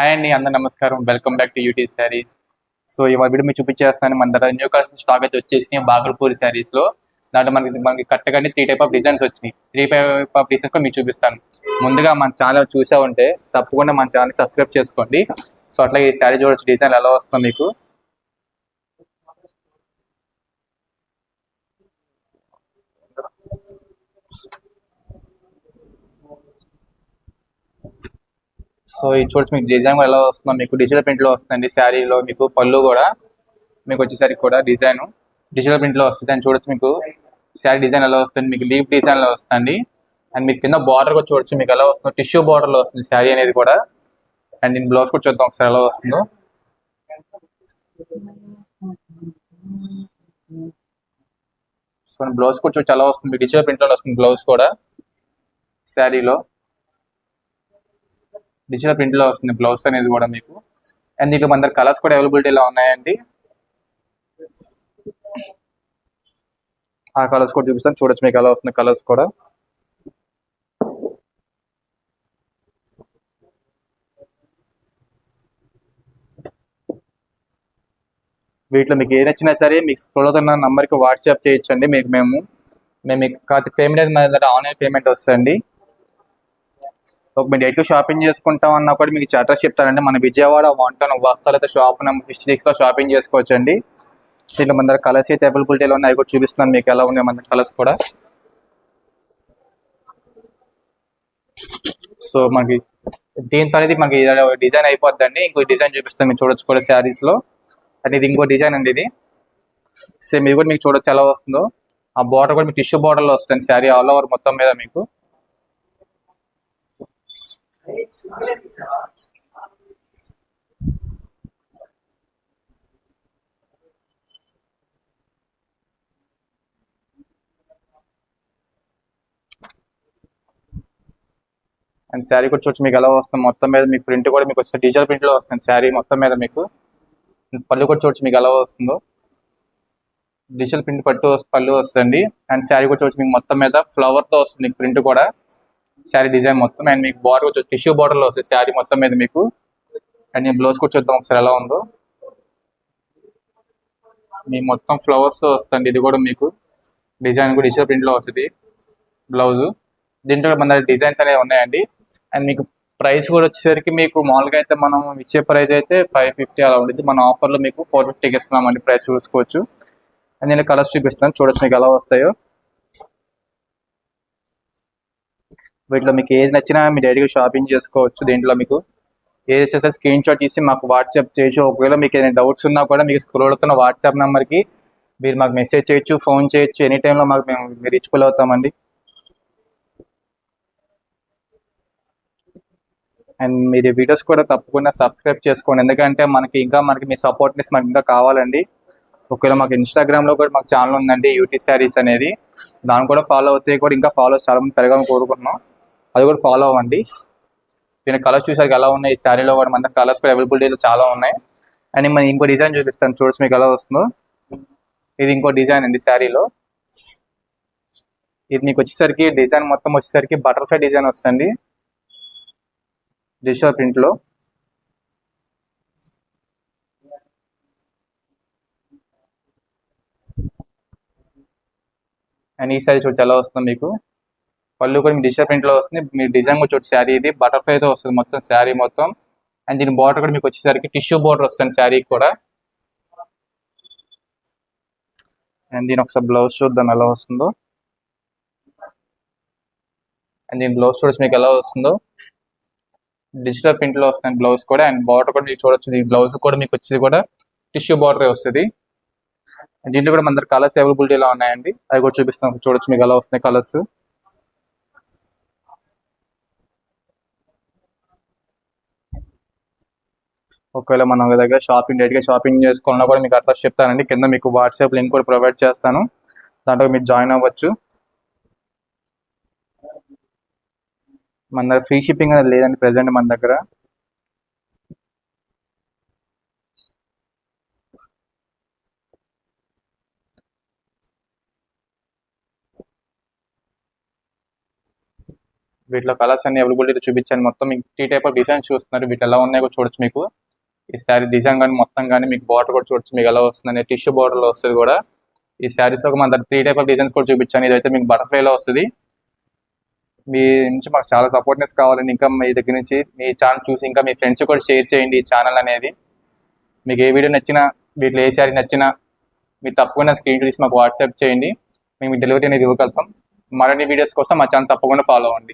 Hi అండి, అందరు నమస్కారం. Welcome back to UT sarees. So ఇవాళ వీడియో మీకు చూపించేస్తాను. మన దగ్గర న్యూ కలెక్షన్ స్టాక్ అయితే వచ్చేసినాయి బాగల్పూర్ శారీస్లో. దాంట్లో మనకి కరెక్ట్గా 3 టైప్ ఆఫ్ డిజైన్స్ వచ్చినాయి. 3 టైప్ ఆఫ్ డిజైన్స్ కూడా మీకు చూపిస్తాను. ముందుగా మన ఛానల్ చూసా ఉంటే తప్పకుండా మన ఛానల్ సబ్స్క్రైబ్ చేసుకోండి. సో అట్లాగే ఈ శారీ చూడొచ్చు, డిజైన్ ఎలా వస్తుందో మీకు. సో ఇది చూడొచ్చు, మీకు డిజైన్ కూడా ఎలా వస్తుందో మీకు. డిజిటల్ ప్రింట్లో వస్తుందండి శారీలో. మీకు పళ్ళు కూడా మీకు వచ్చేసరికి కూడా డిజైన్ డిజిటల్ ప్రింట్లో వస్తుంది. అని చూడొచ్చు మీకు శారీ డిజైన్ ఎలా వస్తుంది. మీకు లీఫ్ డిజైన్లో వస్తుంది. అండ్ మీకు కింద బార్డర్ కూడా చూడొచ్చు మీకు ఎలా వస్తుందో. టిష్యూ బార్డర్లో వస్తుంది శారీ అనేది కూడా. అండ్ నేను బ్లౌజ్ కూడా చూద్దాం ఒకసారి ఎలా వస్తుందో. సో బ్లౌజ్ కూడా చూడొచ్చు ఎలా వస్తుంది. డిజిటల్ ప్రింట్లో వస్తుంది బ్లౌజ్ కూడా శారీలో. డిజిటల్ ప్రింట్లో వస్తుంది బ్లౌజ్ అనేది కూడా మీకు. అండ్ దీంట్లో మన కలర్స్ కూడా అవైలబిలిటీలో ఉన్నాయండి. ఆ కలర్స్ కూడా చూపిస్తాను, చూడొచ్చు మీకు ఎలా వస్తుంది కలర్స్ కూడా. వీటిలో మీకు ఏ నచ్చినా సరే మీకు స్క్రోల్ అవుతున్న నంబర్కి వాట్సాప్ చేయొచ్చండి. మేము కాకపోతే పేమెంట్ అనేది మన దగ్గర ఆన్లైన్ పేమెంట్ వస్తుందండి. ఒక మీరు ఎటు షాపింగ్ చేసుకుంటాం అన్నా కూడా మీకు అడ్రస్ చెప్తారండి. మన విజయవాడ 1 వస్తాలు అయితే షాప్ నెంబర్ 56లో షాపింగ్ చేసుకోవచ్చు అండి. దీంట్లో మన దగ్గర కలర్స్ అయితే అవైలబిలిటీలో ఉన్నాయి, అవి కూడా చూపిస్తున్నాను మీకు ఎలా ఉన్నాయి మన కలర్స్ కూడా. సో మనకి దీంతో అనేది మనకి డిజైన్ అయిపోద్దండి. ఇంకో డిజైన్ చూపిస్తాను మీరు చూడొచ్చు కూడా శారీస్లో. అండ్ ఇది ఇంకో డిజైన్ అండి. ఇది సేమ్ ఇది కూడా మీకు చూడొచ్చు ఎలా వస్తుందో. ఆ బార్డర్ కూడా మీకు టిష్యూ బార్డర్లో వస్తుంది శారీ ఆల్ ఓవర్ మొత్తం మీద మీకు. అండ్ శారీ కూడా చూడొచ్చు మీకు ఎలా వస్తుంది మొత్తం మీద. మీకు ప్రింట్ కూడా మీకు వస్తుంది డిజిటల్ ప్రింట్లో వస్తుంది శారీ మొత్తం మీద మీకు. పళ్ళు కూడా చూడొచ్చు మీకు ఎలా వస్తుందో. డిజిటల్ ప్రింట్ పళ్ళు వస్తుంది. అండ్ శారీ కూడా చూడొచ్చు మీకు మొత్తం మీద ఫ్లవర్తో వస్తుంది ప్రింట్ కూడా శారీ డిజైన్ మొత్తం. అండ్ మీకు బార్డర్ వచ్చి టిష్యూ బార్డర్లో వస్తుంది శారీ మొత్తం మీద మీకు. అండ్ నేను బ్లౌజ్ కూడా చూద్దాం ఒకసారి ఎలా ఉందో. మీ మొత్తం ఫ్లవర్స్ వస్తుంది. ఇది కూడా మీకు డిజైన్ కూడా డిజిటల్ ప్రింట్లో వస్తుంది బ్లౌజ్. దీంట్లో మన డిజైన్స్ అనేవి ఉన్నాయండి. అండ్ మీకు ప్రైస్ కూడా వచ్చేసరికి మీకు మామూలుగా అయితే మనం ఇచ్చే ప్రైస్ అయితే 550 అలా ఉంటుంది. మన ఆఫర్లో మీకు 450కి ఇస్తున్నామండి. ప్రైస్ చూసుకోవచ్చు. అండ్ నేను కలర్స్ చూపిస్తాను, చూడొచ్చు మీకు ఎలా వస్తాయో. వీటిలో మీకు ఏది నచ్చినా మీరు డైరెక్ట్గా షాపింగ్ చేసుకోవచ్చు. దీంట్లో మీకు ఏది వచ్చేసరికి స్క్రీన్ షాట్ తీసి మాకు వాట్సాప్ చేయొచ్చు. ఒకవేళ మీకు ఏదైనా డౌట్స్ ఉన్నా కూడా మీకు స్క్రోల్ అవుతున్న వాట్సాప్ నెంబర్కి మీరు మాకు మెసేజ్ చేయొచ్చు, ఫోన్ చేయొచ్చు. ఎనీ టైంలో మేము రీచబుల్ అవుతామండి. అండ్ మీరు వీడియోస్ కూడా తప్పకుండా సబ్స్క్రైబ్ చేసుకోండి, ఎందుకంటే మనకి మీ సపోర్ట్నెస్ మనకి ఇంకా కావాలండి. ఒకవేళ మాకు ఇన్స్టాగ్రామ్లో కూడా మాకు ఛానల్ ఉందండి యూటీ శారీస్ అనేది. దాన్ని కూడా ఫాలో అవుతే కూడా ఇంకా ఫాలోవర్స్ చాలా మంది పెరగాలని కోరుకుంటున్నాం. అది కూడా ఫాలో అవ్వండి. దీని కలర్స్ చూసాక ఎలా ఉన్నాయి. ఈ శారీలో కూడా మన కలర్స్ కూడా అవైలబిలిటీలో చాలా ఉన్నాయి. అండ్ మనం ఇంకో డిజైన్ చూపిస్తాను, చూడొచ్చు మీకు ఎలా వస్తుందో. ఇది ఇంకో డిజైన్ అండి శారీలో. ఇది మీకు వచ్చేసరికి డిజైన్ మొత్తం వచ్చేసరికి బటర్ఫ్లై డిజైన్ వస్తుంది డిజిటల్ ప్రింట్లో. అండ్ ఈ శారీ చూడొచ్చు ఎలా వస్తుందో మీకు. పళ్ళు కూడా మీకు డిజిటల్ ప్రింట్లో వస్తుంది. మీ డిజైన్ కూడా చూడొచ్చు. శారీ ఇది బటర్ఫ్లైతో వస్తుంది మొత్తం శారీ మొత్తం. అండ్ దీని బార్డర్ కూడా మీకు వచ్చేసరికి టిష్యూ బార్డర్ వస్తుంది శారీకి కూడా. అండ్ దీని ఒకసారి బ్లౌజ్ చూద్దాం ఎలా వస్తుందో. అండ్ దీని బ్లౌజ్ చూడొచ్చు మీకు ఎలా వస్తుందో. డిజిటల్ ప్రింట్లో వస్తుంది బ్లౌజ్ కూడా. అండ్ బార్డర్ కూడా మీకు చూడొచ్చు. ఈ బ్లౌజ్ కూడా మీకు వచ్చేది కూడా టిష్యూ బార్డర్ వస్తుంది. దీంట్లో కూడా మన దగ్గర కలర్స్ అవైలబిలిటీలో ఉన్నాయండి, అవి కూడా చూపిస్తాం. చూడొచ్చు మీకు ఎలా వస్తున్నాయి కలర్స్. ఒకవేళ మన దగ్గర డైరెక్ట్గా షాపింగ్ చేసుకోవాలన్నా కూడా మీకు అడ్రస్ చెప్తానండి. కింద మీకు వాట్సాప్ లింక్ కూడా ప్రొవైడ్ చేస్తాను, దాంట్లో మీరు జాయిన్ అవ్వచ్చు. మన దగ్గర ఫ్రీ షిప్పింగ్ అనేది లేదండి ప్రెసెంట్ మన దగ్గర. వీటిలో కలర్స్ అన్ని అవైలబిలిటీ చూపించాను. మొత్తం మీకు 3 టైప్ ఆఫ్ డిజైన్స్ చూస్తున్నారు. వీటి ఎలా ఉన్నాయో కూడా చూడొచ్చు. మీకు ఈ శారీ డిజైన్ కానీ మొత్తం కానీ మీకు బార్డర్ కూడా చూడొచ్చు మీకు ఎలా వస్తుంది. టిష్యూ బార్డర్లో వస్తుంది కూడా. ఈ శారీస్లో మన దగ్గర 3 టైప్ ఆఫ్ డిజైన్స్ కూడా చూపించాను. ఇదైతే మీకు బటర్ఫ్లైలో వస్తుంది. మీ నుంచి మాకు చాలా సపోర్ట్నెస్ కావాలండి. ఇంకా మీ దగ్గర నుంచి మీ ఛానల్ చూసి ఇంకా మీ ఫ్రెండ్స్ కూడా షేర్ చేయండి ఈ ఛానల్ అనేది. మీకు ఏ వీడియో నచ్చినా, వీటిలో ఏ శారీ నచ్చినా మీరు తప్పకుండా స్క్రీన్ తీసి మాకు వాట్సాప్ చేయండి. మేము డెలివరీ అనేది ఇవ్వగలుగుతాం. మరిన్ని వీడియోస్ కోసం మా ఛానల్ తప్పకుండా ఫాలో అవ్వండి.